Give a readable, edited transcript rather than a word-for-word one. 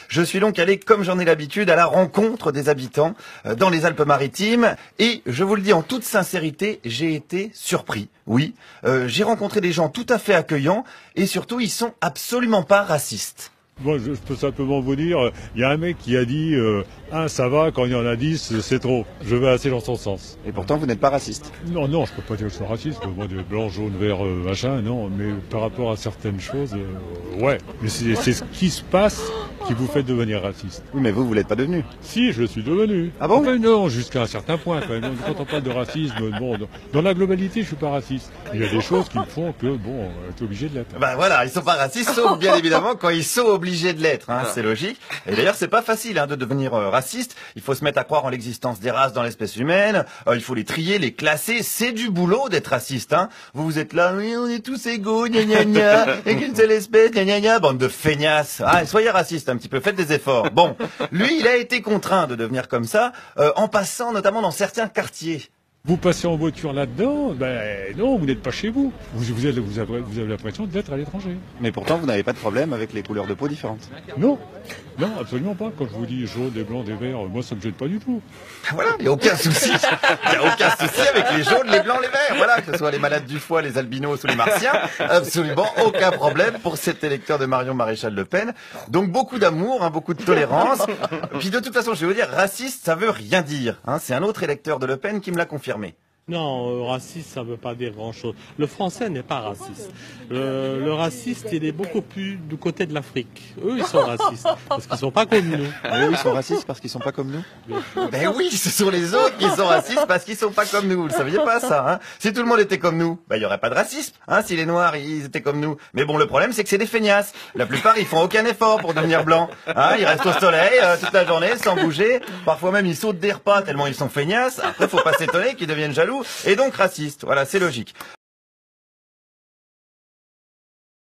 Je suis donc allé, comme j'en ai l'habitude, à la rencontre des habitants dans les Alpes-Maritimes. Et je vous le dis en toute sincérité, j'ai été surpris. Oui, j'ai rencontré des gens tout à fait accueillants et surtout, ils sont absolument pas racistes. Moi, je peux simplement vous dire, il y a un mec qui a dit ça va, quand il y en a 10, c'est trop. Je vais assez dans son sens. Et pourtant, vous n'êtes pas raciste. Non, je peux pas dire que je sois raciste. Moi, de blanc, jaune, vert, machin, non. Mais par rapport à certaines choses, ouais. Mais c'est ce qui se passe qui vous fait devenir raciste. Oui, mais vous l'êtes pas devenu. Si, je le suis devenu. Ah bon? Enfin, non, jusqu'à un certain point, quand même. Quand on parle de racisme, bon, dans la globalité, je suis pas raciste. Il y a des choses qui me font que, bon, tu es obligé de l'être. Ben voilà, ils sont pas racistes, sauf bien évidemment quand ils sont obligés de l'être, hein, c'est logique. Et d'ailleurs, c'est pas facile de devenir raciste. Il faut se mettre à croire en l'existence des races dans l'espèce humaine. Il faut les trier, les classer. C'est du boulot d'être raciste. Hein. Vous êtes là, oui, on est tous égaux, gna gna gna, et qu'une seule espèce, gna gna gna, bande de feignasses. Ah, soyez racistes un petit peu, faites des efforts. Bon, lui, il a été contraint de devenir comme ça, en passant notamment dans certains quartiers. Vous passez en voiture là-dedans, ben non, vous n'êtes pas chez vous. Vous avez l'impression d'être à l'étranger. Mais pourtant, vous n'avez pas de problème avec les couleurs de peau différentes. Non, absolument pas. Quand je vous dis jaune, des blancs, des verts, moi ça me gêne pas du tout. Voilà, il n'y a aucun souci. Il n'y a aucun souci avec les jaunes, les blancs, les verts. Voilà, que ce soit les malades du foie, les albinos ou les martiens. Absolument aucun problème pour cet électeur de Marion Maréchal Le Pen. Donc beaucoup d'amour, beaucoup de tolérance. Puis de toute façon, je vais vous dire, raciste, ça veut rien dire. C'est un autre électeur de Le Pen qui me l'a confirmé. Non, raciste, ça ne veut pas dire grand-chose. Le français n'est pas raciste. Le raciste, il est beaucoup plus du côté de l'Afrique. Eux, ils sont racistes, parce qu'ils ne sont pas comme nous. Et eux, ils sont racistes parce qu'ils ne sont pas comme nous. Ben oui, ce sont les autres qui sont racistes parce qu'ils ne sont pas comme nous. Vous ne saviez pas ça, Si tout le monde était comme nous, il n'y aurait pas de racisme, si les Noirs, ils étaient comme nous. Mais bon, le problème, c'est que c'est des feignasses. La plupart, ils font aucun effort pour devenir blancs. Ils restent au soleil toute la journée, sans bouger. Parfois même, ils sautent des repas tellement ils sont feignasses. Après, faut pas s'étonner qu'ils deviennent jaloux et donc racistes. Voilà, c'est logique.